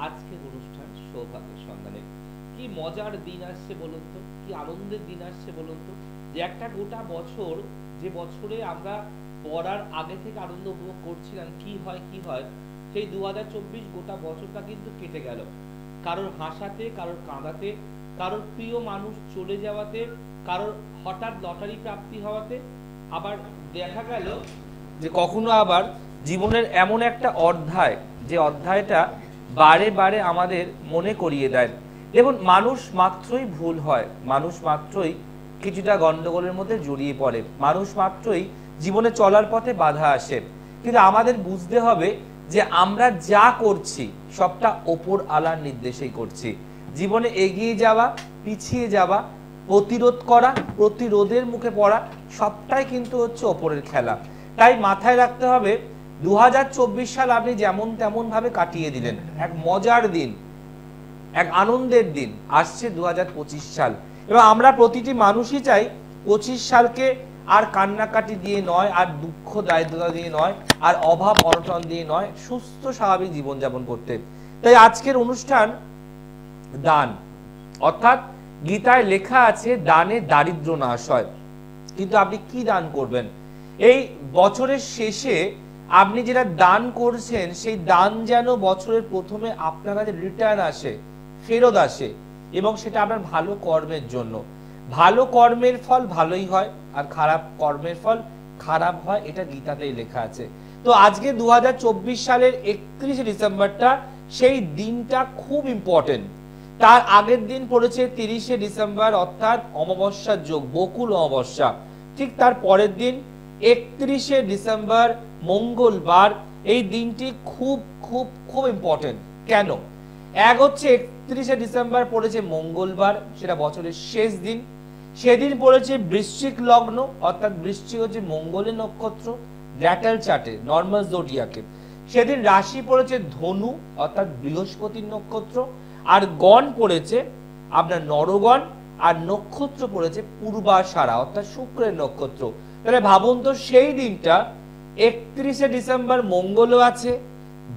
আজকের অনুষ্ঠান সৌভাগ্যের সন্ধানে। কি মজার দিন আসছে বলুন তো, কি আনন্দের দিন আসছে বলুন তো, যে একটা গোটা বছর, যে বছরে আমরা পড়ার আগে থেকে আনন্দ উপভোগ করছিলাম কি হয় কি হয়, সেই 2024 গোটা বছরটা কিন্তু কেটে গেল কারোর হাসাতে, কারোর কাঁদাতে, কারোর প্রিয় মানুষ চলে যাওয়াতে, কারোর হঠাৎ লটারি প্রাপ্তি হওয়াতে, আবার দেখা গেল যে কখনো আবার জীবনের এমন একটা অধ্যায়, যে অধ্যায়টা বারে বারে আমাদের মনে করিয়ে দেয়। দেখুন, মানুষ মাত্রই ভুল হয়, মানুষ মাত্রই কিছুটা গন্ডগোলের মধ্যে জড়িয়ে পড়ে, মানুষ মাত্রই জীবনে চলার পথে বাধা আসে। কিন্তু আমাদের বুঝতে হবে যে আমরা যা করছি সবটা ওপর আলার নির্দেশেই করছি। জীবনে এগিয়ে যাওয়া, পিছিয়ে যাওয়া, প্রতিরোধ করা, প্রতিরোধের মুখে পড়া, সবটাই কিন্তু হচ্ছে ওপরের খেলা। তাই মাথায় রাখতে হবে 2024 সাল আপনি যেমন তেমন ভাবে কাটিয়ে দিলেন, এক মজার দিন, এক আনন্দের দিন। আসছে 2025 সাল, এবং আমরা প্রতিটি মানুষই চাই 25 সালকে আর কান্নাকাটি দিয়ে নয়, আর দুঃখ দারিদ্রতা দিয়ে নয়, আর অভাব অনটন দিয়ে নয়, সুস্থ স্বাভাবিক জীবনযাপন করতে। তাই আজকের অনুষ্ঠান দান, অর্থাৎ গীতায় লেখা আছে দানে দারিদ্র নাশ হয়। কিন্তু আপনি কি দান করবেন? এই বছরের শেষে আপনি যেটা দান করছেন, সেই দান যেন বছরের প্রথমে আপনার কাছে রিটার্ন আসে, ফেরত আসে, এবং সেটা আপনার ভালো কর্মের জন্য। ভালো কর্মের ফল ভালোই হয়, আর খারাপ কর্মের ফল খারাপ হয়, এটা গীতাতেই লেখা আছে। তো আজকে 2024 সালের 31শে ডিসেম্বরটা, সেই দিনটা খুব ইম্পর্টেন্ট। তার আগের দিন পড়েছে 30শে ডিসেম্বর, অর্থাৎ অমাবস্যার যোগ, বকুল অমাবস্যা। ঠিক তার পরের দিন 31শে ডিসেম্বর, মঙ্গলবার। এই দিনটি খুব খুব খুব ইম্পর্টেন্ট। কেন? এক হচ্ছে 31শে ডিসেম্বর পড়েছে মঙ্গলবার, সেটা বছরের শেষ দিন। সেদিন পড়েছে বৃশ্চিক লগ্ন, অর্থাৎ বৃশ্চিক হচ্ছে মঙ্গলের নক্ষত্র র্যাটাল চার্টে, নর্মাল জোডিয়াকে। সেদিন রাশি পড়েছে ধনু, অর্থাৎ বৃহস্পতির নক্ষত্র। আর গণ পড়েছে আপনার নরগণ, আর নক্ষত্র পড়েছে পূর্বাষাঢ়া, অর্থাৎ শুক্রের নক্ষত্র। তাহলে ভাবুন তো, সেই দিনটা 31শে ডিসেম্বর মঙ্গলও আছে,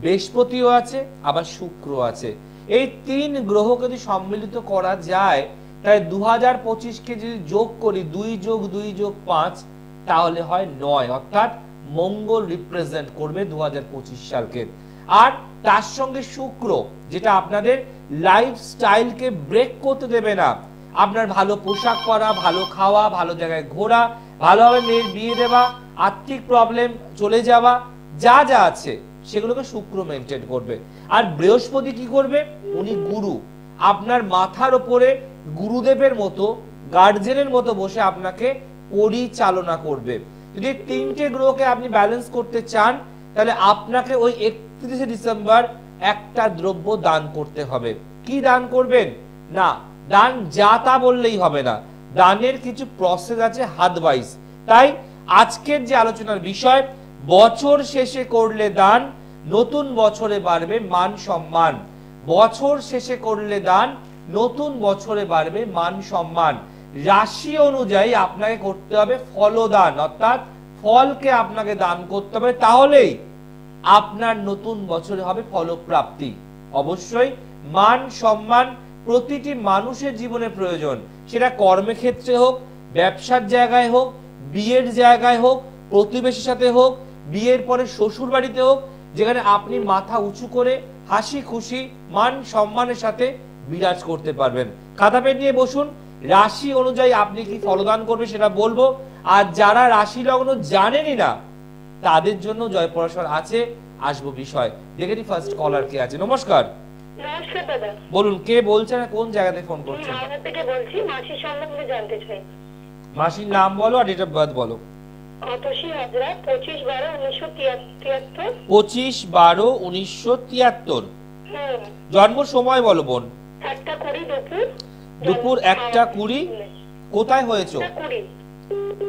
বৃহস্পতিও আছে, আবার শুক্র আছে। এই তিন গ্রহকে যদি সম্মিলিত করা যায়, তাই 2025কে যদি যোগ করি, 2 যোগ 2 যোগ 5, তাহলে হয় 9, অর্থাৎ মঙ্গল রিপ্রেজেন্ট করবে 2025 সালকে। আর তার সঙ্গে শুক্র, যেটা আপনাদের লাইফস্টাইলকে ব্রেক করতে দেবে না। আপনার ভালো পোশাক পরা, ভালো খাওয়া, ভালো জায়গায় ঘোরা, ভালোভাবে মেয়ের বিয়ে দেওয়া, আর্থিক প্রবলেম চলে যাওয়া, যা যা আছে সেগুলোকে শুক্র মেনটেন করবে। আর বৃহস্পতি কি করবে? উনি গুরু, আপনার মাথার উপরে গুরুদেবের মতো, গার্জেনের মতো বসে আপনাকে পরিচালনা করবে। যদি তিনটে গ্রহকে আপনি ব্যালেন্স করতে চান, তাহলে আপনাকে ওই 31শে ডিসেম্বর একটা দ্রব্য দান করতে হবে। কি দান করবেন? না, দান যা তা বললেই হবে না, দানের কিছু প্রসেস আছে, হাত ওয়াইজ। তাই আজকের যে আলোচনার বিষয়, বছর শেষে করলে দান, নতুন বছরে বাড়বে মান সম্মান। বছর শেষে করলে দান, নতুন বছরে বাড়বে মান সম্মান। রাশি অনুযায়ী আপনাকে করতে হবে ফলদান, অর্থাৎ ফলকে আপনাকে দান করতে হবে, তাহলেই আপনার নতুন বছরে হবে ফলপ্রাপ্তি। অবশ্যই মান সম্মান প্রতিটি মানুষের জীবনে প্রয়োজন, সেটা কর্মক্ষেত্রে হোক, ব্যবসার জায়গায় হোক, বিয়ের জায়গায় হোক, প্রতিবেশীর সাথে হোক, বিয়ের পরে শ্বশুর বাড়িতে হোক, যেখানে আপনি মাথা উঁচু করে হাসি খুশি মান সম্মানের সাথে বিরাজ করতে পারবেন। খাতা পেন নিয়ে বসুন, রাশি অনুযায়ী আপনি কি ফলদান করবে সেটা বলবো। আর যারা রাশি লগ্ন জানেনই না, তাদের জন্য জয় পরাশর আছে, আসবো বিষয়। দেখে নি ফার্স্ট কলার কে আছে। নমস্কার। নমস্কার দাদা। বলুন, কে বলছেন, কোন জায়গা থেকে ফোন করছেন? হাওড়া থেকে বলছি, মাসির সম্বন্ধে জানতে চাই। মাসির নাম বলো আর ডেট অফ বার্থ বলো। অতসী হাজরা, 25/12/1973। 25/12/1973। জন্ম সময় বলো বোন। 1:20 দুপুর। দুপুর 1:20। কোথায় হয়েছে?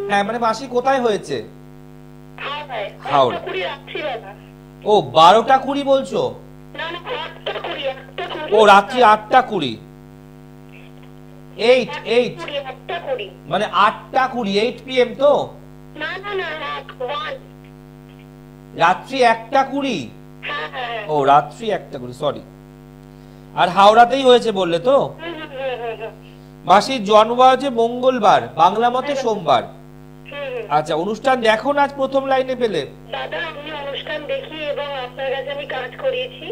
হ্যাঁ, মানে মাসি কোথায় হয়েছে? হাওড়া। ও 12:20 বলছো? ও রাত্রি 8:20। 8 মানে 8:20, 8 PM তো? রাত্রি 1:20। ও রাত্রি 1:20, সরি। আর হাওড়াতেই হয়েছে বললে তো? মাসির জন্ম হচ্ছে মঙ্গলবার, বাংলা মতে সোমবার। আচ্ছা, অনুষ্ঠান দেখো না আজ প্রথম লাইনে পেলে? দাদা আমি অনুষ্ঠান দেখি এবং আপনার কাছে আমি কাজ করিয়েছি।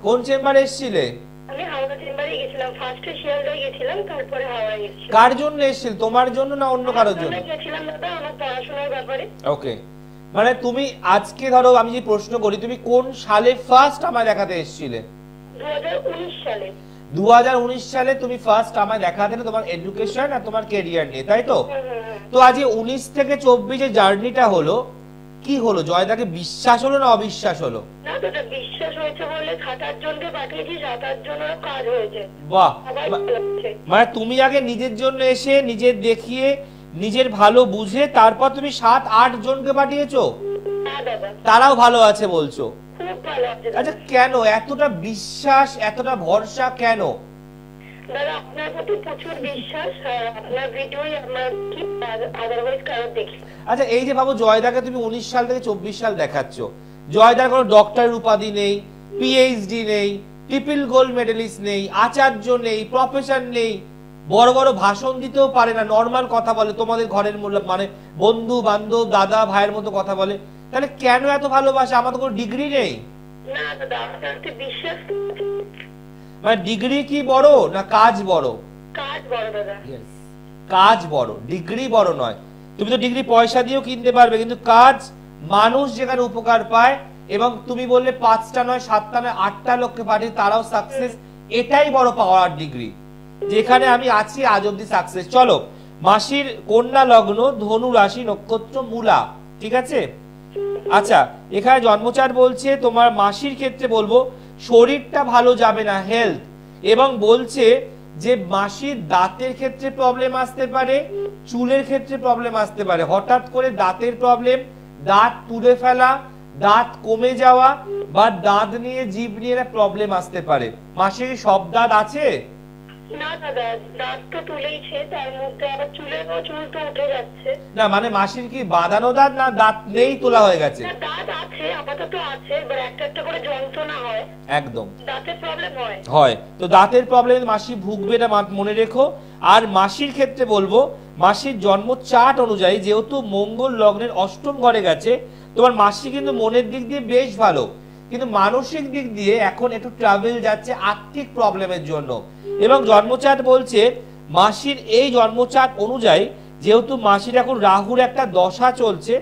কোন চেম্বারে এসেছিলে? আমি হাওড়া চেম্বারে গেছিলাম, ফার্স্টে শিয়ালদায় গেছিলাম, তারপরে হাওড়ায় গেছিলাম। কার জন্য এসেছিল, তোমার জন্য না অন্য কারোর জন্য? গেছিলাম দাদা আমার পড়াশোনার ব্যাপারে। ওকে, মানে তুমি আজকে ধরো আমি যে প্রশ্ন করি, তুমি কোন সালে ফার্স্ট আমায় দেখাতে এসেছিলে? 2019 সালে। 2019 সালে তুমি ফার্স্ট আমায় দেখাতে না তোমার এডুকেশন আর তোমার ক্যারিয়ার নিয়ে, তাই তো? তো আজ 19 থেকে 24 যে জার্নিটা হলো, কি হলো? জয়দাকে বিশ্বাস হলো না অবিশ্বাস হলো? না দাদা বিশ্বাস হয়েছে বলে 7-8 জনকে পাঠিয়েছি, 7-8 জনেরও কাজ হয়েছে। বাহ, সবাই ভালো লাগছে। মানে তুমি আগে নিজের জন্য এসে নিজের দেখিয়ে নিজের ভালো বুঝে তারপর তুমি 7-8 জনকে পাঠিয়েছো, হ্যাঁ দাদা তারাও ভালো আছে বলছো? খুব ভালো আছে দাদা। আচ্ছা, কেন এতটা বিশ্বাস, এতটা ভরসা কেন? দাদা আপনার প্রতি প্রচুর বিশ্বাস, আপনার ভিডিওই আমার কি আদারওয়াইজ কারোর দেখি। আচ্ছা, এই যে ভাবো জয়দাকে তুমি 19 সাল থেকে 24 সাল দেখাচ্ছ, জয়দার কোনো ডক্টরের উপাধি নেই, পিএইচডি নেই, ট্রিপল গোল্ড মেডেলিস্ট নেই, আচার্য নেই, প্রফেসর নেই, বড় বড় ভাষণ দিতেও পারে না, নর্মাল কথা বলে, তোমাদের ঘরের মূল্য মানে বন্ধু বান্ধব দাদা ভাইয়ের মতো কথা বলে, তাহলে কেন এত ভালোবাসা? আমার তো কোনো ডিগ্রি নেই। না দাদা আপনার বিশ্বাস, মানে ডিগ্রি কি বড় না কাজ বড়? কাজ বড় দাদা। কাজ বড়, ডিগ্রি বড় নয়। তুমি তো ডিগ্রি পয়সা দিয়েও কিনতে পারবে, কিন্তু কাজ, মানুষ যেখানে উপকার পায়, এবং তুমি বললে 5টা নয় 7টা নয় 8টা লোককে পাঠিয়ে তারাও সাকসেস, এটাই বড় পাওয়ার ডিগ্রি। যেখানে আমি আছি আজ অব্দি সাকসেস। চলো, মাসির কন্যা লগ্ন, ধনু রাশি, নক্ষত্র মূলা, ঠিক আছে? আচ্ছা, এখানে জন্মচার বলছে তোমার মাসির ক্ষেত্রে বলবো শরীরটা ভালো যাবে না, হেলথ, এবং বলছে যে মাসির দাঁতের ক্ষেত্রে প্রবলেম আসতে পারে, চুলের ক্ষেত্রে প্রবলেম আসতে পারে, হঠাৎ করে দাঁতের প্রবলেম, দাঁত তুলে ফেলা, দাঁত কমে যাওয়া, বা দাঁত নিয়ে জিভ নিয়ে প্রবলেম আসতে পারে। মাসির সব দাঁত আছে? না দাদা দাঁত তো তুলেইছে, তার মধ্যে আবার চুলেরও চুল তো উঠে যাচ্ছে। না মানে মাসির কি বাঁধানো দাঁত না দাঁত নেই, তোলা হয়ে গেছে? না দাঁত আছে, আপাতত আছে, এবার একটা একটা করে যন্ত্রণা হয়, একদম দাঁতের প্রবলেম হয়। হয় তো দাঁতের প্রবলেম মাসি ভুগবে না, মনে রেখো। আর মাসির ক্ষেত্রে বলবো, মাসির জন্ম চার্ট অনুযায়ী যেহেতু মঙ্গল লগ্নের অষ্টম ঘরে গেছে, তোমার মাসি কিন্তু মনের দিক দিয়ে বেশ ভালো, কিন্তু মানসিক দিক দিয়ে এখন একটু ট্রাভেল যাচ্ছে আর্থিক প্রবলেমের জন্য। এবং জন্মচার্ট বলছে মাসির এই জন্মচার্ট অনুযায়ী যেহেতু মাসির এখন রাহুর একটা দশা চলছে,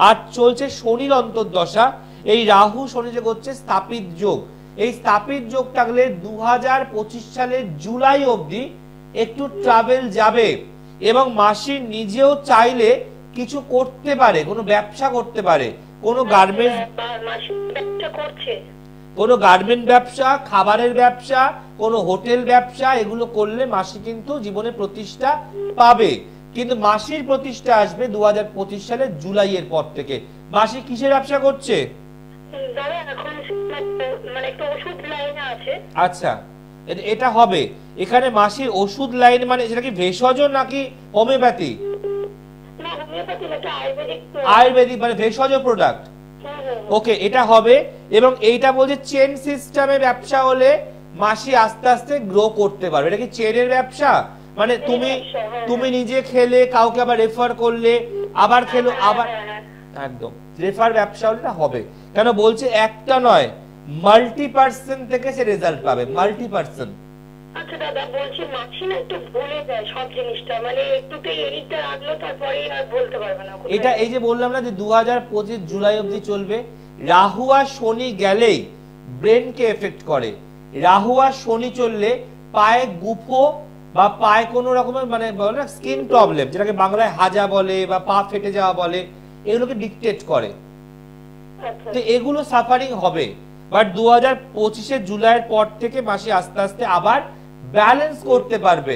আর চলছে শনির অন্তর্দশা, এই রাহু শনি যোগ হচ্ছে স্থাপিত যোগ। এই স্থাপিত যোগ থাকলে 2025 সালের জুলাই অবধি একটু ট্রাভেল যাবে, এবং মাসির নিজেও চাইলে কিছু করতে পারে, কোনো ব্যবসা করতে পারে, কোনো গার্মেন্টস, ব্যবসা করছে, কোনো গার্মেন্ট ব্যবসা, খাবারের ব্যবসা, কোনো হোটেল ব্যবসা, এগুলো করলে মাসি কিন্তু জীবনে প্রতিষ্ঠা পাবে। কিন্তু মাসির প্রতিষ্ঠা আসবে 2025 সালের জুলাইয়ের পর থেকে। মাসি কিসের ব্যবসা করছে? দাদা এখন মানে একটা ওষুধ লাইনে আছে। আচ্ছা, এটা হবে এখানে মাসির ওষুধ লাইন, মানে সেটা কি ভেষজ নাকি হোমিওপ্যাথি? না হোমিওপ্যাথি না, এটা আয়ুর্বেদিক। আয়ুর্বেদিক মানে ভেষজ প্রোডাক্ট। ওকে, এটা হবে। এবং এইটা বলছে চেন সিস্টেমে ব্যবসা হলে মাসি আস্তে আস্তে গ্রো করতে পারবে। এটা কি চেনের ব্যবসা? মানে তুমি নিজে খেলে কাউকে আবার রেফার করলে, আবার খেলো আবার, একদম রেফার ব্যবসা হলে হবে। কেন বলছে একটা নয়, মাল্টি পার্সন থেকে সে রেজাল্ট পাবে, মাল্টি পার্সন। আচ্ছা দাদা বলছি মাসি না একটু ভুলে যায় সব জিনিসটা, মানে একটুতেই এডিটটা রাখলো তারপরে আর বলতে পারবে না। এটা এই যে বললাম না যে 2025 জুলাই অবধি চলবে। রাহু আর শনি গেলেই ব্রেনকে এফেক্ট করে। রাহু আর শনি চললে পায়ে গুফো বা পায়ে কোনো রকমের মানে বলে না স্কিন প্রবলেম, যেটাকে বাংলায় হাজা বলে বা পা ফেটে যাওয়া বলে, এগুলোকে ডিকটেট করে। তো এগুলো সাফারিং হবে। বাট 2025 জুলাইয়ের পর থেকে মাসি আস্তে আস্তে আবার ব্যালেন্স করতে পারবে।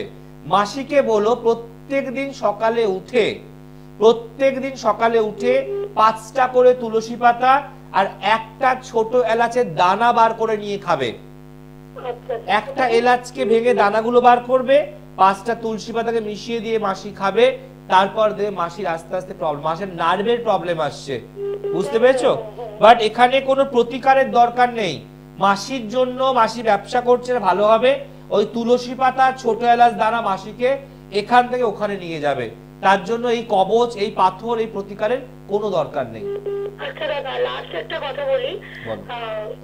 মাসিকে বলো প্রত্যেক দিন সকালে উঠে 5টা করে তুলসী পাতা আর একটা ছোট এলাচের দানা বার করে নিয়ে খাবে। একটা এলাচকে ভেঙে দানাগুলো বার করবে, 5টা তুলসী পাতাকে মিশিয়ে দিয়ে মাসি খাবে। তারপর মাসির আস্তে আস্তে প্রবলেম, মাসের নার্ভের প্রবলেম আসছে, বুঝতে পেরেছো? বাট এখানে কোনো প্রতিকারের দরকার নেই। মাসির জন্য, মাসি ব্যবসা করছে ভালো হবে, ওই তুলসী পাতা ছোট এলাচ দানা মাসিকে এখান থেকে ওখানে নিয়ে যাবে, তার জন্য এই কবচ, এই পাথর, এই প্রতিকারের কোনো দরকার নেই। আচ্ছা দাদা, লাস্ট একটা কথা বলি,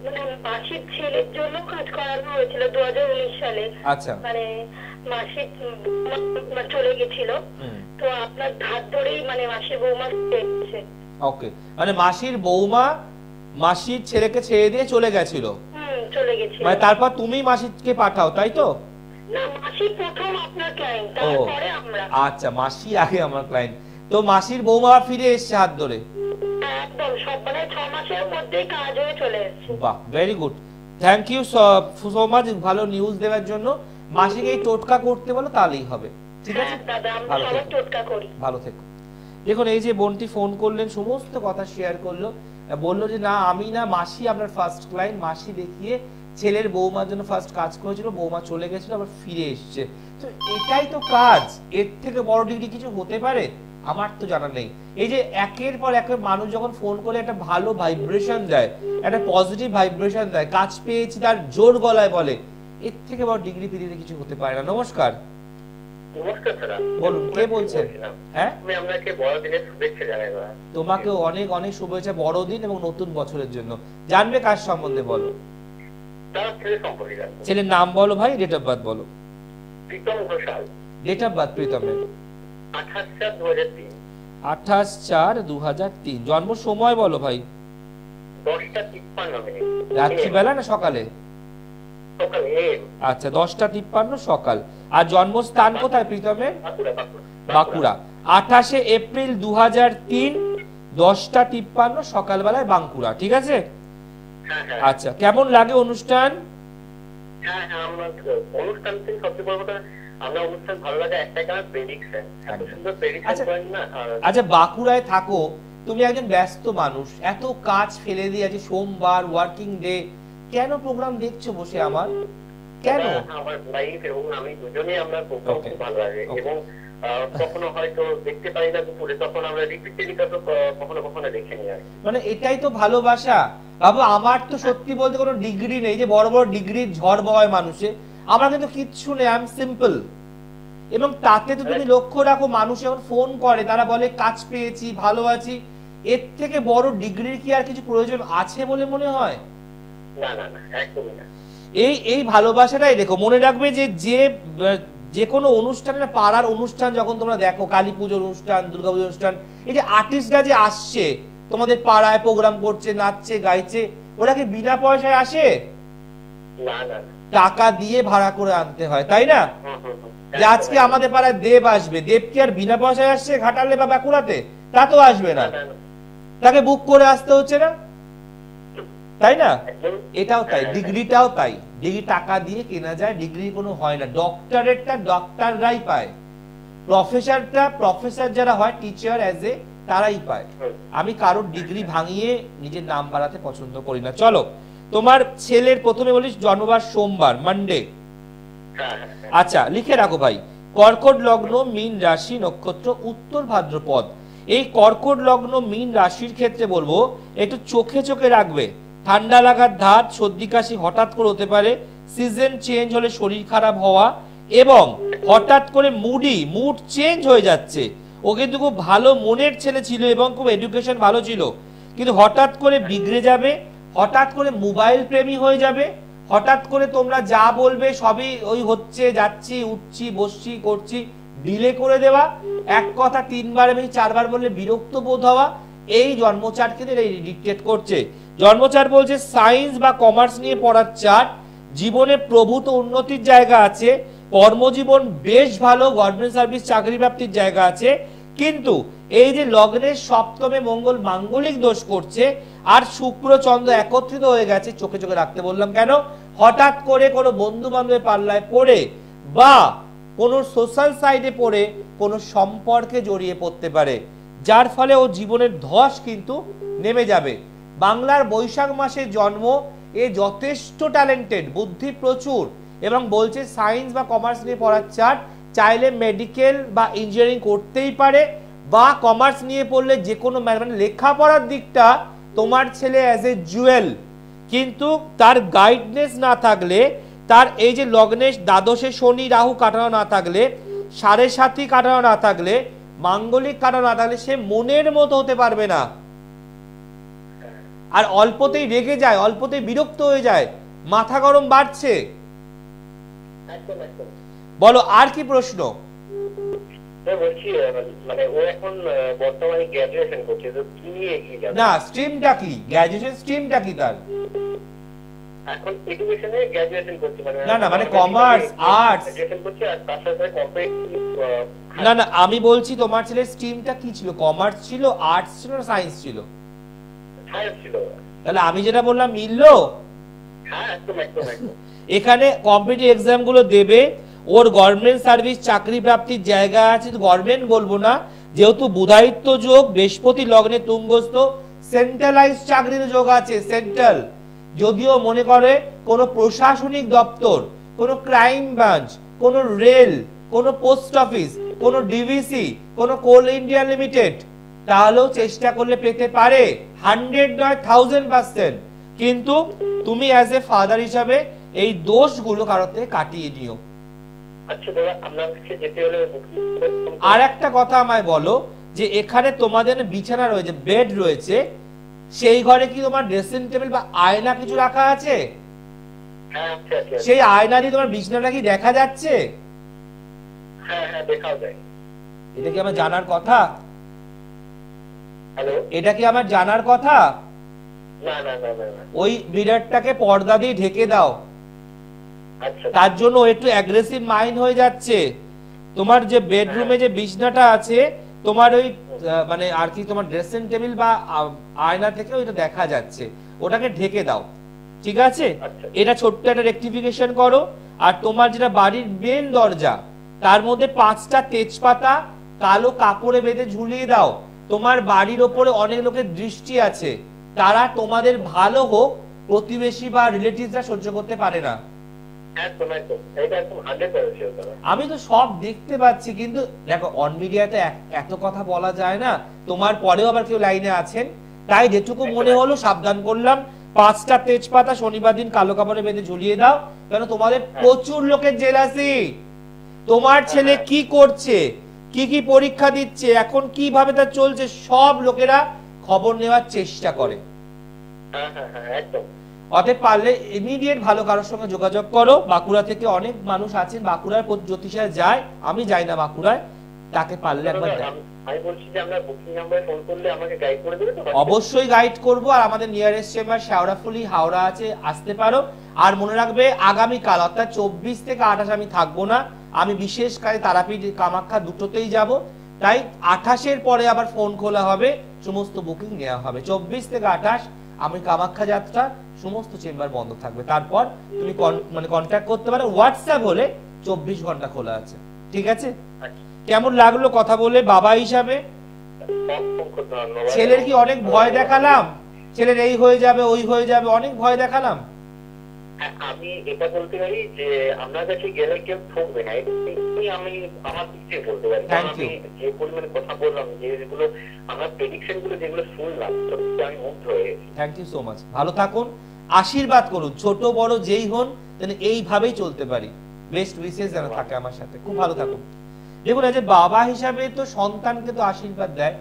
মানে মাসির ছেলের জন্য কাজ করানো হয়েছিল 2019 সালে। আচ্ছা, মানে মাসির চলে গেছিল, তো আপনার ধার ধরেই মানে মাসির বৌমা এসেছে। ওকে, মানে মাসির বৌমা মাসির ছেলেকে ছেড়ে দিয়ে চলে গেছিল। চলে গেছিল, মানে তারপর তুমি মাসিকে পাঠাও, তাই তো? না, মাসি প্রথম আপনার ক্লায়েন্ট, তারপরে আমরা। আচ্ছা, মাসি আগে আমার ক্লায়েন্ট। তো মাসির বৌমা ফিরে এসেছে হাত ধরে? একদম, সব মানে 6 মাসের মধ্যেই কাজ হয়ে চলে এসেছে। বাহ, very good, thank you so much ভালো নিউজ দেওয়ার জন্য। মাসিকে এই টোটকা করতে বলো, তাহলেই হবে। ঠিক আছে দাদা, আমরা সবাই টোটকা করি। ভালো থেকো। দেখুন, এই যে বোনটি ফোন করলেন, সমস্ত কথা শেয়ার করলো, বললো যে না আমি না, মাসি আপনার ফার্স্ট ক্লায়েন্ট, মাসি দেখিয়ে ছেলের বৌমার জন্য ফার্স্ট কাজ করেছিল, বৌমা চলে গেছিল, আবার ফিরে এসছে। তো এটাই তো কাজ, এর থেকে বড় ডিগ্রি কিছু হতে পারে? আমার তো জানা নেই। এই যে একের পর এক মানুষ যখন ফোন করে একটা ভালো ভাইব্রেশন দেয়, একটা পজিটিভ ভাইব্রেশন দেয়, কাজ পেয়েছি তার জোর গলায় বলে, এর থেকে বড় ডিগ্রি পৃথিবীতে কিছু হতে পারে না। নমস্কার। নমস্কার দাদা, বলুন, কে বলছেন? হ্যাঁ, আমি আপনাকে বড়দিনের শুভেচ্ছা জানাই দাদা। তোমাকে অনেক অনেক শুভেচ্ছা বড়দিন এবং নতুন বছরের জন্য। জানবে কার সম্বন্ধে বলো? দাদা, ছেলে সম্পর্কে জানবো। ছেলের নাম বলো ভাই, ডেট অফ বার্থ বলো। Pritam Ghoshal. Date of birth প্রীতমের? 28/4/2003। 28/4/2003। জন্ম সময় বলো ভাই। 10:53 রাত্রিবেলা না সকালে? সকালে। আচ্ছা, 10:53 সকাল। আর জন্মস্থান কোথায় প্রীতমের? বাঁকুড়া। 28 এপ্রিল 2003, 10:53 সকালবেলায় বাঁকুড়া। ঠিক আছে? আচ্ছা, কেমন লাগে অনুষ্ঠান? হ্যাঁ, আমরা অনুষ্ঠান থেকে সবচেয়ে বড় কথা, আমরা অনুষ্ঠান ভালো লাগে একটাই কারণ, প্রেডিকশন। এত সুন্দর প্রেডিকশন করেন না। আচ্ছা, বাঁকুড়ায় থাকো, তুমি একজন ব্যস্ত মানুষ, এত কাজ ফেলে দিয়ে আছে, সোমবার ওয়ার্কিং ডে, কেন প্রোগ্রাম দেখছো বসে আমার? কেন? আমার লাইফ এবং আমি দুজনেই আমরা প্রোগ্রাম খুব ভালো লাগে, এবং কখনো হয়তো দেখতে পারি না দুপুরে, তখন আমরা রিপিট টেলিকাস্ট কখনো কখনো দেখে নিই আর। মানে এটাই তো ভালোবাসা বাবু। আমার তো সত্যি বলতে কোনো ডিগ্রি নেই, যে বড় বড় ডিগ্রির ঝড় বয় মানুষে, আমার কিন্তু কিচ্ছু নেই, আই এম সিম্পল। এবং তাতে তো তুমি লক্ষ্য রাখো, মানুষ যখন ফোন করে তারা বলে কাজ পেয়েছি, ভালো আছি, এর থেকে বড় ডিগ্রির কি আর কিছু প্রয়োজন আছে বলে মনে হয়? না না না, একদমই না। এই ভালোবাসাটাই দেখো, মনে রাখবে যে কোনো অনুষ্ঠানের, পাড়ার অনুষ্ঠান যখন তোমরা দেখো, কালী পুজোর অনুষ্ঠান, দুর্গাপুজোর অনুষ্ঠান, এই যে আর্টিস্টরা যে আসছে তোমাদের পাড়ায়, প্রোগ্রাম করছে, নাচছে, গাইছে, ওরা কি বিনা পয়সায় আসে? না না, টাকা দিয়ে ভাড়া করে আনতে হয়, তাই না? যে আজকে আমাদের পাড়ায় দেব আসবে, দেব কি আর বিনা পয়সায় আসছে ঘাটালে বা বাঁকুড়াতে? তা তো আসবে না, তাকে বুক করে আসতে হচ্ছে না, তাই না? এটাও তাই, ডিগ্রিটাও তাই, ডিগ্রি টাকা দিয়ে কেনা যায়, ডিগ্রি কোনো হয় না। ডক্টরেটটা ডক্টররাই পায়, প্রফেসরটা প্রফেসর যারা হয়, টিচার অ্যাজ এ, তারাই পায়। আমি কারোর ডিগ্রি ভাঙিয়ে নিজের নাম বাড়াতে পছন্দ করি না। চলো, তোমার ছেলের প্রথমে বলিস জন্মবার সোমবার, মানডে। আচ্ছা, লিখে রাখো ভাই, কর্কট লগ্ন, মীন রাশি, নক্ষত্র উত্তর ভাদ্রপদ। এই কর্কট লগ্ন মীন রাশির ক্ষেত্রে বলবো একটু চোখে চোখে রাখবে, ঠান্ডা লাগার ধাত, সর্দি কাশি হঠাৎ করে হতে পারে, সিজন চেঞ্জ হলে শরীর খারাপ হওয়া, এবং হঠাৎ করে মুড চেঞ্জ হয়ে যাচ্ছে। ও কিন্তু খুব ভালো মনের ছেলে ছিল এবং খুব এডুকেশন ভালো ছিল, কিন্তু হঠাৎ করে বিগড়ে যাবে, হঠাৎ করে মোবাইল প্রেমী হয়ে যাবে, হঠাৎ করে তোমরা যা বলবে সবই ওই হচ্ছে, যাচ্ছি, উঠছি, বসছি, করছি, ডিলে করে দেওয়া, এক কথা 3 বার এবং 4 বার বললে বিরক্ত বোধ হওয়া, এই জন্মচার্ট কিন্তু ডিকটেট করছে। জন্মচার্ট বলছে সায়েন্স বা কমার্স নিয়ে পড়ার চার্ট, জীবনে প্রভূত উন্নতির জায়গা আছে, কর্মজীবন বেশ ভালো, গভর্নমেন্ট সার্ভিস চাকরি প্রাপ্তির জায়গা আছে, কিন্তু এই যে লগ্নের সপ্তমে মঙ্গল মাঙ্গলিক দোষ করছে, আর শুক্র চন্দ্র একত্রিত হয়ে গেছে, চোখে চোখে রাখতে বললাম কেন, হঠাৎ করে কোনো বন্ধু বান্ধবের পাল্লায় পড়ে বা কোনো সোশ্যাল সাইডে পড়ে কোনো সম্পর্কে জড়িয়ে পড়তে পারে, যার ফলে ও জীবনের ধস কিন্তু নেমে যাবে। বাংলার বৈশাখ মাসে জন্ম, এ যথেষ্ট ট্যালেন্টেড, বুদ্ধি প্রচুর, এবং বলছে সায়েন্স বা কমার্স নিয়ে পড়ার চার্ট, চাইলে মেডিকেল বা ইঞ্জিনিয়ারিং করতেই পারে, বা কমার্স নিয়ে পড়লে যে কোনো মানে লেখাপড়ার দিকটা তোমার ছেলে অ্যাজ এ জুয়েল, কিন্তু তার গাইডনেস না থাকলে, তার এই যে লগ্নে দ্বাদশে শনি রাহু কাটানো না থাকলে, সাড়ে সাথী কাটানো না থাকলে, মাঙ্গলিক কাটানো না থাকলে, সে মনের মতো হতে পারবে না। আর অল্পতেই রেগে যায়, অল্পতেই বিরক্ত হয়ে যায়, মাথা গরম বাড়ছে। বলো আর কি প্রশ্ন? বলছি মানে ও এখন বর্তমানে গ্র্যাজুয়েশন করছে, তো কি নিয়ে এগিয়ে যাবে? না, স্ট্রিমটা কি? গ্র্যাজুয়েশন স্ট্রিমটা কি তার? এখন এডুকেশনে গ্র্যাজুয়েশন করছে, মানে না মানে কমার্স, আর্টস। গ্র্যাজুয়েশন করছে আর তার সাথে কম্পিটিটিভ। না আমি বলছি তোমার ছেলের স্ট্রিমটা কি ছিল? কমার্স ছিল, আর্টস ছিল না সায়েন্স ছিল? সায়েন্স ছিল। তাহলে আমি যেটা বললাম মিললো? হ্যাঁ একদম। এখানে কম্পিটিটিভ এক্সাম গুলো দেবে, ওর গভর্নমেন্ট সার্ভিস চাকরি প্রাপ্তির জায়গা আছে। গভর্নমেন্ট বলবো না, যেহেতু বুধায়িত্ব যোগ, বৃহস্পতি লগ্নে তুঙ্গস্থ, সেন্ট্রালাইজ চাকরির যোগ আছে, সেন্ট্রাল। যদিও মনে করে কোন প্রশাসনিক দপ্তর, কোন ক্রাইম ব্রাঞ্চ, কোন রেল, কোন পোস্ট অফিস, কোন ডিভিসি, কোন কোল ইন্ডিয়া লিমিটেড, তাহলেও চেষ্টা করলে পেতে পারে, 100 নয় 1000%। কিন্তু তুমি অ্যাজ এ ফাদার হিসাবে এই দোষগুলো কারোর থেকে কাটিয়ে নিও। আচ্ছা দাদা, আপনার কাছে যেতে হলে আর একটা কথা আমায় বলো, যে এখানে তোমাদের বিছানা রয়েছে, বেড রয়েছে, সেই ঘরে কি তোমার ড্রেসিং টেবিল বা আয়না কিছু রাখা আছে? হ্যাঁ আচ্ছা। সেই আয়না দিয়ে তোমার বিছানাটা কি দেখা যাচ্ছে? হ্যাঁ দেখাও যায়। এটা কি আমার জানার কথা? হ্যালো, এটা কি আমার জানার কথা? না। ওই মিররটাকে পর্দা দিয়ে ঢেকে দাও। আচ্ছা। তার জন্য একটু অ্যাগ্রেসিভ মাইন্ড হয়ে যাচ্ছে। তোমার যে বেডরুমে যে বিছনাটা আছে, তোমার ওই মানে আর কি তোমার ড্রেসিং টেবিল বা আয়না থেকে ওইটা দেখা যাচ্ছে, ওটাকে ঢেকে দাও, ঠিক আছে? এটা ছোট্ট একটা রেকটিফিকেশন করো। আর তোমার যেটা বাড়ির মেন দরজা, তার মধ্যে 5টা তেজপাতা কালো কাপড়ে বেঁধে ঝুলিয়ে দাও। তোমার বাড়ির ওপরে অনেক লোকের দৃষ্টি আছে, তারা তোমাদের ভালো হোক, প্রতিবেশী বা রিলেটিভসরা সহ্য করতে পারে না। আমি তো সব দেখতে পাচ্ছি, কিন্তু দেখো অন মিডিয়াতে এত কথা বলা যায় না, তোমার পরেও আবার কেউ লাইনে আছেন, তাই যেটুকু মনে হলো সাবধান করলাম। 5টা তেজপাতা শনিবার দিন কালো কাপড়ে বেঁধে ঝুলিয়ে দাও, কেন তোমাদের প্রচুর লোকের জেলাসি। তোমার ছেলে কি করছে, কি পরীক্ষা দিচ্ছে, এখন কিভাবে তা চলছে, সব লোকেরা খবর নেওয়ার চেষ্টা করে। অতএব পারলে ইমিডিয়েট ভালো কারোর সঙ্গে যোগাযোগ করো। বাঁকুড়া থেকে অনেক মানুষ আছেন, বাঁকুড়ার জ্যোতিষায় যায়, আমি যাই না বাঁকুড়ায়, তাকে পারলে একবার আমি বলছি যে আমরা বুকিং নাম্বারে ফোন করলে আমাকে গাইড করে দেবে তো? অবশ্যই গাইড করব। আর আমাদের নিয়ারেস্ট চেম্বার শেওড়াফুলি হাওড়া আছে, আসতে পারো। আর মনে রাখবে আগামীকাল অর্থাৎ 24 থেকে 28 আমি থাকবো না, আমি বিশেষ কাজে তারাপীঠ কামাখ্যা দুটোতেই যাব, তাই 28-এর পরে আবার ফোন খোলা হবে, সমস্ত বুকিং নেওয়া হবে। 24 থেকে 28 আমি কামাখ্যা যাত্রা, সমস্ত চেম্বার বন্ধ থাকবে। তারপর তুমি মানে কন্ট্যাক্ট করতে পারো, হোয়াটসঅ্যাপ হলে 24 ঘন্টা খোলা আছে, ঠিক আছে? কেমন লাগলো কথা বলে বাবা হিসাবে? ছেলের কি অনেক ভয় দেখালাম? ছেলের এই হয়ে যাবে ওই হয়ে যাবে, অনেক ভয় দেখালাম? আমি এটা বলতে পারি যে আপনার কাছে গেলে কেউ ঠকবে না, আমি আমার দিক থেকে বলতে পারি। আমি যে পরিমাণে কথা বললাম, যেগুলো আমার প্রেডিকশন গুলো যেগুলো শুনলাম, সত্যি আমি মুগ্ধ হয়ে গেছি। Thank you so much. ভালো থাকুন, আশীর্বাদ করুন, ছোট বড় যেই হন যেন এইভাবেই চলতে পারি। বেস্ট উইশেস যেন থাকে আমার সাথে। খুব ভালো থাকুন। দেখুন, এই যে বাবা হিসাবে তো সন্তানকে তো আশীর্বাদ দেয়,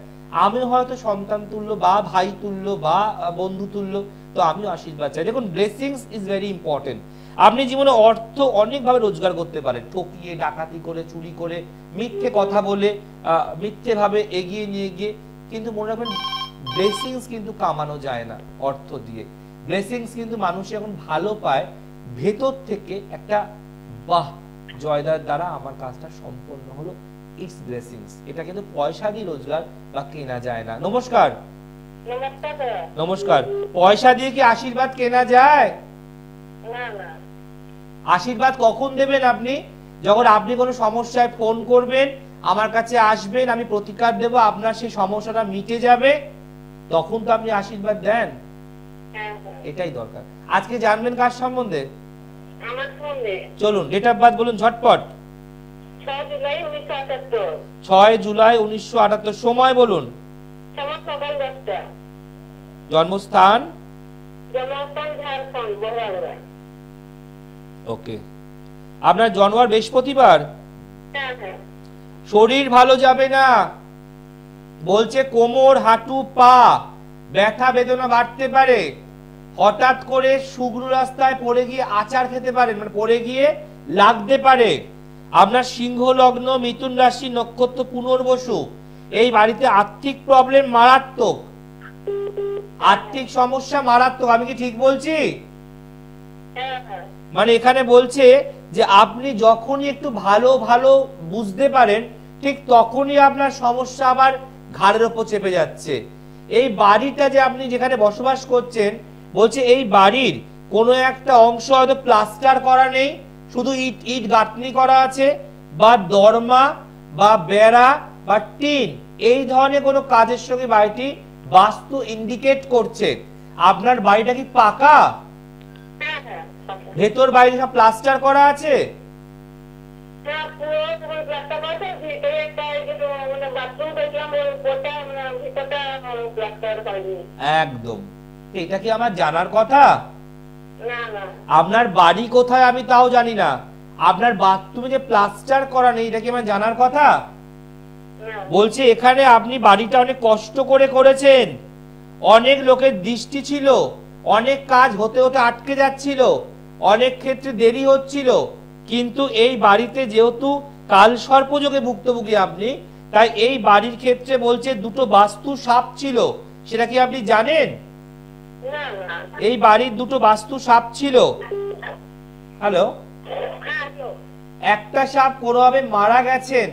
আমি হয়তো সন্তান তুল্য বা ভাই তুল্য বা বন্ধু তুল্য, তো আমিও আশীর্বাদ চাই। দেখুন, ব্লেসিংস ইজ ভেরি ইম্পর্টেন্ট। আপনি জীবনে অর্থ অনেকভাবে রোজগার করতে পারেন, ঠকিয়ে, ডাকাতি করে, চুরি করে, মিথ্যে কথা বলে, মিথ্যে ভাবে এগিয়ে নিয়ে গিয়ে, কিন্তু মনে রাখবেন ব্লেসিংস কিন্তু কামানো যায় না অর্থ দিয়ে। ব্লেসিংস কিন্তু মানুষ এখন ভালো পায় ভেতর থেকে, একটা বাহ জয়দার দ্বারা আমার কাজটা সম্পন্ন হলো, ইটস ব্লেসিংস। এটা কিন্তু পয়সা দিয়ে রোজগার বা কেনা যায় না। নমস্কার। নমস্কার। পয়সা দিয়ে কি আশীর্বাদ কেনা যায়? না। আশীর্বাদ কখন দেবেন আপনি? যখন আপনি কোনো সমস্যায় ফোন করবেন, আমার কাছে আসবেন, আমি প্রতিকার দেব, আপনার সেই সমস্যাটা মিটে যাবে, তখন তো আপনি আশীর্বাদ দেন। এটাই দরকার। আজকে জানবেন কার সম্বন্ধে? আমার সম্বন্ধে। চলুন, ডেট অফ বার্থ বলুন ঝটপট। 6 জুলাই 1978। 6 জুলাই 1978। সময় বলুন। সকাল 10টা। জন্মস্থান? জন্মস্থান ঝাড়খণ্ড। বড়। ওকে, আপনার জন্ম আর বৃহস্পতিবার। হ্যাঁ হ্যাঁ। শরীর ভালো যাবে না, বলছে কোমর, হাঁটু, পা ব্যথা বেদনা বাড়তে পারে। হঠাৎ করে শুকনো রাস্তায় পড়ে গিয়ে আচার খেতে পারেন, মানে পড়ে গিয়ে লাগতে পারে। আপনার সিংহ লগ্ন, মিথুন রাশি, নক্ষত্র পুনর্বসু। এই বাড়িতে আর্থিক প্রবলেম মারাত্মক, আর্থিক সমস্যা মারাত্মক। আমি কি ঠিক বলছি? হ্যাঁ হ্যাঁ। মানে এখানে বলছে যে আপনি যখনই একটু ভালো ভালো বুঝতে পারেন, ঠিক তখনই আপনার সমস্যা আবার ঘাড়ের ওপর চেপে যাচ্ছে। এই বাড়িটা যে আপনি যেখানে বসবাস করছেন, বলছে এই বাড়ির কোনো একটা অংশ হয়তো প্লাস্টার করা নেই, শুধু ইট ইট গাঁথনি করা আছে, বা দরমা বা বেড়া বা টিন, এই ধরনের কোনো কাজের সঙ্গে বাড়িটি বাস্তু ইন্ডিকেট করছে। আপনার বাড়িটা কি পাকা? হ্যাঁ হ্যাঁ। ভেতর বাইরে সব প্লাস্টার করা আছে? হ্যাঁ, পুরো প্লাস্টার করা, ভিতরে একটা মানে বাথরুম দেখলাম, ওটা মানে ভিতরটা প্লাস্টার হয়নি। একদম। এটা কি আমার জানার কথা? না না। আপনার বাড়ি কোথায় আমি তাও জানি না, আপনার বাথরুমে যে প্লাস্টার করা নেই এটা কি আমার জানার কথা? বলছে এখানে আপনি বাড়িটা অনেক কষ্ট করে করেছেন, অনেক লোকের দৃষ্টি ছিল, অনেক কাজ হতে হতে আটকে যাচ্ছিল, অনেক ক্ষেত্রে দেরি হচ্ছিল, কিন্তু এই বাড়িতে যেহেতু কাল সর্পযোগে ভুক্তভোগী আপনি, তাই এই বাড়ির ক্ষেত্রে বলছে দুটো বাস্তু সাপ ছিল। সেটা কি আপনি জানেন? না না। এই বাড়ির দুটো বাস্তু সাপ ছিল। হ্যালো? হ্যাঁ হ্যালো। একটা সাপ কোনোভাবে মারা গেছেন,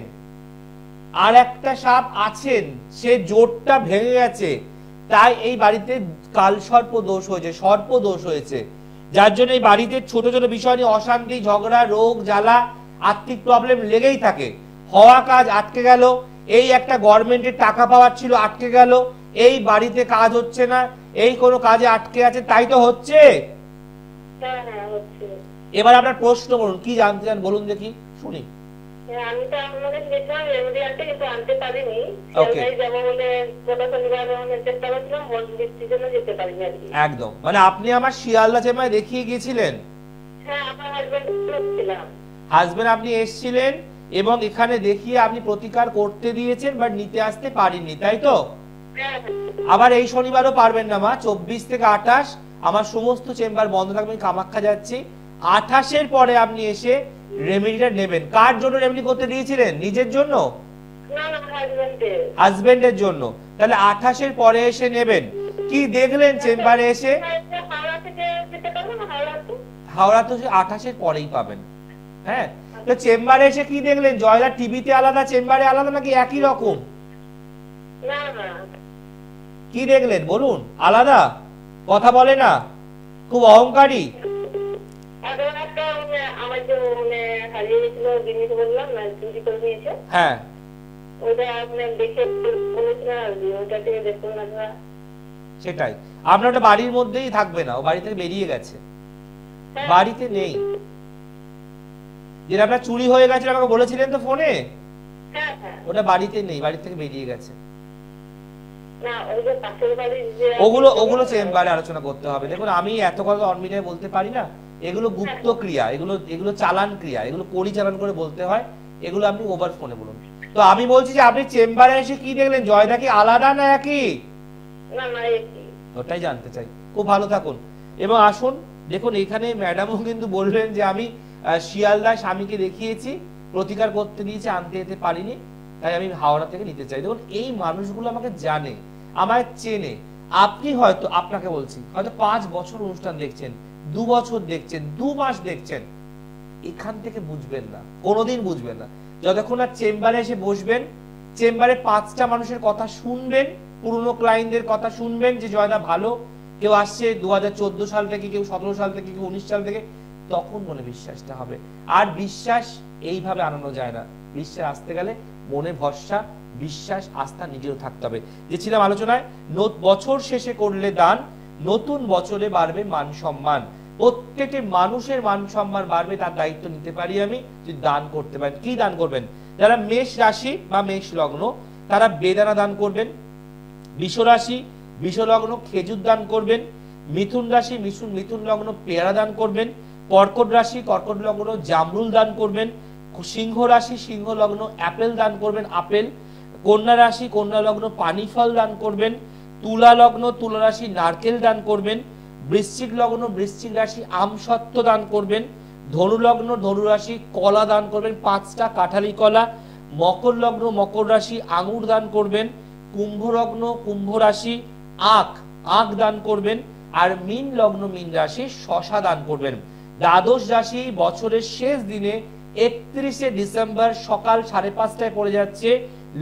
আর একটা সাপ আছেন, সে জোটটা ভেঙে গেছে, তাই এই বাড়িতে কাল সর্প দোষ হয়েছে, সর্প দোষ হয়েছে, যার জন্য এই বাড়িতে ছোট ছোট বিষয় নিয়ে অশান্তি, ঝগড়া, রোগ জ্বালা, আর্থিক প্রবলেম লেগেই থাকে। হওয়া কাজ আটকে গেল, এই একটা গভর্নমেন্টের টাকা পাওয়ার ছিল আটকে গেল, এই বাড়িতে কাজ হচ্ছে না, এই কোনো কাজে আটকে আছে, তাই তো হচ্ছে। হ্যাঁ হ্যাঁ হচ্ছে। এবার আপনার প্রশ্ন বলুন, কি জানতে চান বলুন দেখি, শুনি। আমি তো আপনাদের গেছিলাম রেমেডি আনতে, কিন্তু আনতে পারিনি। Okay. যাবো বলে গত শনিবার চেষ্টা করছিলাম, বৃষ্টির জন্য যেতে পারিনি আর কি। একদম, মানে আপনি আমার শিয়ালদা চেম্বারে দেখিয়ে গিয়েছিলেন? হ্যাঁ, আমার হাজবেন্ড ছিলাম। হাজবেন্ড আপনি এসেছিলেন এবং এখানে দেখিয়ে আপনি প্রতিকার করতে দিয়েছেন, বাট নিতে আসতে পারিনি, তাই তো? হ্যাঁ আবার এই শনিবারও পারবেন না মা। 24 থেকে 28 আমার সমস্ত চেম্বার বন্ধ থাকবে, আমি কামাখ্যা যাচ্ছি। 28-এর পরে আপনি এসে রেমেডিটা নেবেন। কার জন্য রেমেডি করতে দিয়েছিলেন? নিজের জন্য? না না, হাজবেন্ডের। হাজবেন্ডের জন্য। তাহলে 28-এর পরে এসে নেবেন। কি দেখলেন চেম্বারে এসে? হাওড়া থেকে যেতে পারবো না? হাওড়া তো 28-এর পরেই পাবেন। হ্যাঁ, তো চেম্বারে এসে কি দেখলেন? জয়দা টিভিতে আলাদা, চেম্বারে আলাদা, নাকি একই রকম? না না। কি দেখলেন বলুন? আলাদা? কথা বলে না, খুব অহংকারী। একটা আমার যে হারিয়ে গেছিল জিনিস বললাম না, চুরি করে নিয়েছে। হ্যাঁ, ওইটা আপনি দেখে বলেছিলেন, ওইটা থেকে দেখুন আপনারা। সেটাই। আপনার ওটা বাড়ির মধ্যেই থাকবে না, ও বাড়ি থেকে বেরিয়ে গেছে, বাড়িতে নেই। যেটা আপনার চুরি হয়ে গেছে আমাকে বলেছিলেন তো ফোনে, হ্যাঁ হ্যাঁ। ওটা বাড়িতে নেই, বাড়ি থেকে বেরিয়ে গেছে। না, ওই যে পাশের বাড়ির যে ওগুলো চেম্বারে আলোচনা করতে হবে। দেখুন, আমি এত কথা অন মিডিয়ায় বলতে পারি না, এগুলো গুপ্ত ক্রিয়া, এগুলো চালান ক্রিয়া, এগুলো পরিচালন করে বলতে হয়, এগুলো আপনি ওভার ফোনে বলুন। তো আমি বলছি যে আপনি চেম্বারে এসে কি দেখলেন? জয়দা কি আলাদা না একই? না না, একই। ওটাই জানতে চাই। খুব ভালো থাকুন এবং আসুন। দেখুন, এখানে ম্যাডামও কিন্তু বললেন যে আমি শিয়ালদা স্বামীকে দেখিয়েছি, প্রতিকার করতে দিয়েছি, আনতে যেতে পারিনি, তাই আমি হাওড়া থেকে নিতে চাই। দেখুন, এই মানুষগুলো আমাকে জানে, আমায় চেনে। আপনি হয়তো, আপনাকে বলছি, হয়তো 5 বছর অনুষ্ঠান দেখছেন, 2 বছর দেখছেন, 2 মাস দেখছেন, এখান থেকে বুঝবেন না, কোনোদিন বুঝবেন না। যতক্ষণ আর চেম্বারে এসে বসবেন, চেম্বারে 5টা মানুষের কথা শুনবেন, পুরনো ক্লায়েন্টদের কথা শুনবেন যে জয়দা ভালো, কেউ আসছে 2014 সাল থেকে, কেউ 17 সাল থেকে, কেউ 19 সাল থেকে, তখন মনে বিশ্বাসটা হবে। আর বিশ্বাস এইভাবে আনানো যায় না। বিশ্বাস আসতে গেলে মনে ভরসা, বিশ্বাস, আস্থা নিজেও থাকতে হবে। যে ছিলাম আলোচনায়, বছর শেষে করলে দান, নতুন বছরে বাড়বে মান সম্মান। প্রত্যেকটি মানুষের মান সম্মান বাড়বে, তার দায়িত্ব নিতে পারি আমি, যদি দান করতে পারেন। কি দান করবেন? যারা মেষ রাশি বা মেষ লগ্ন, তারা বেদানা দান করবেন। বৃষ রাশি, বৃষ লগ্ন, খেজুর দান করবেন। মিথুন রাশি মিথুন লগ্ন পেয়ারা দান করবেন। কর্কট রাশি কর্কট লগ্ন জামরুল দান করবেন। সিংহ রাশি সিংহ লগ্ন অ্যাপেল দান করবেন, আপেল। কন্যা রাশি কন্যা লগ্ন পানি ফল দান করবেন। তুলা লগ্ন তুলা রাশি নারকেল দান করবেন। বৃশ্চিক লগ্ন বৃশ্চিক রাশি আমসত্ত্ব দান করবেন। ধনু লগ্ন ধনু রাশি কলা দান করবেন, 5টা কাঁঠালি কলা। মকর লগ্ন মকর রাশি আঙুর দান করবেন। কুম্ভ লগ্ন কুম্ভ রাশি আখ দান করবেন। আর মীন লগ্ন মীন রাশি শশা দান করবেন। দ্বাদশ রাশি বছরের শেষ দিনে 31শে ডিসেম্বর সকাল 5:30টায় পড়ে যাচ্ছে।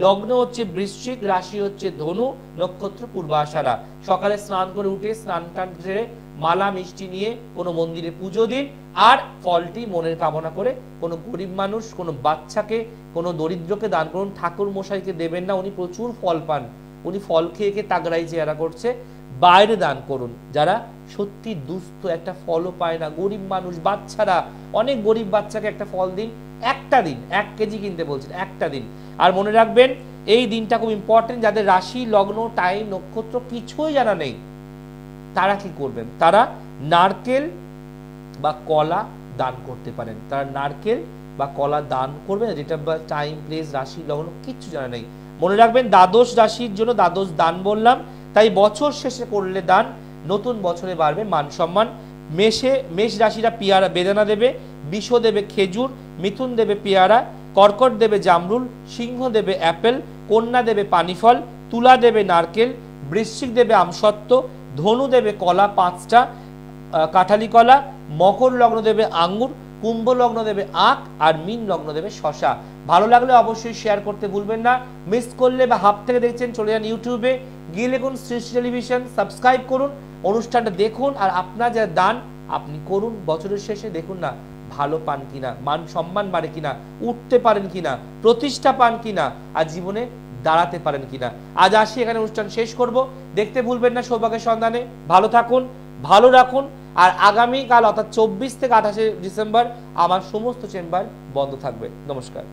লগ্ন হচ্ছে বৃশ্চিক, রাশি হচ্ছে ধনু, নক্ষত্র পূর্বাষাঢ়া। সকালে স্নান করে উঠে স্নান টান সেরে মালা মিষ্টি নিয়ে কোনো মন্দিরে পুজো দিন, আর ফলটি মনের কামনা করে কোনো গরিব মানুষ কোনো বাচ্চাকে কোনো দরিদ্রকে দান করুন। ঠাকুর মশাইকে দেবেন না, উনি প্রচুর ফল পান, উনি ফল খেয়ে খেয়ে তাগড়াই চেহারা করছে। বাইরে দান করুন, যারা সত্যি দুস্থ, একটা ফলও পায় না, গরিব মানুষ, বাচ্চারা, অনেক গরিব বাচ্চাকে একটা ফল দিন, একটা দিন, 1 কেজি কিনতে বলছেন, একটা দিন। আর মনে রাখবেন এই দিনটা খুব ইম্পর্টেন্ট, যাদের রাশি লগ্ন টাইম নক্ষত্র কিছুই জানা নেই তারা কি করবেন, তারা নারকেল বা কলা দান করতে পারেন। তারা নারকেল বা কলা দান করবেন, যেটা টাইম প্লেস রাশি লগ্ন কিচ্ছু জানা নেই। মনে রাখবেন দ্বাদশ রাশির জন্য দ্বাদশ দান বললাম, তাই বছর শেষে করলে দান নতুন বছরে বাড়বে মান সম্মান। মেষ রাশিরা পেয়ারা বেদানা দেবে, বিষ দেবে খেজুর, মিথুন দেবে পেয়ারা, কর্কট দেবে জামরুল, সিংহ দেবে অ্যাপেল, কন্যা দেবে পানিফল, তুলা দেবে নারকেল, বৃশ্চিক দেবে আমসত্ত্ব, ধনু দেবে কলা 5টা কাঁঠালি কলা, মকর লগ্ন দেবে আঙ্গুর, কুম্ভ লগ্ন দেবে আখ, আর মীন লগ্ন দেবে শশা। ভালো লাগলে অবশ্যই শেয়ার করতে ভুলবেন না। মিস করলে বা হাফ থেকে দেখছেন চলে যান ইউটিউবে, গিয়ে লিখুন সৃষ্টি টেলিভিশন, সাবস্ক্রাইব করুন, অনুষ্ঠানটা দেখুন, আর আপনার যা দান আপনি করুন। বছরের শেষে দেখুন না ভালো পান কিনা, মান সম্মান বাড়ে কিনা, উঠতে পারেন কিনা, প্রতিষ্ঠা পান কিনা, আর জীবনে দাঁড়াতে পারেন কিনা। আজ আসি, এখানে অনুষ্ঠান শেষ করব। দেখতে ভুলবেন না সৌভাগ্যের সন্ধানে। ভালো থাকুন, ভালো রাখুন। আর আগামীকাল অর্থাৎ 24 থেকে 28শে ডিসেম্বর আমার সমস্ত চেম্বার বন্ধ থাকবে। নমস্কার।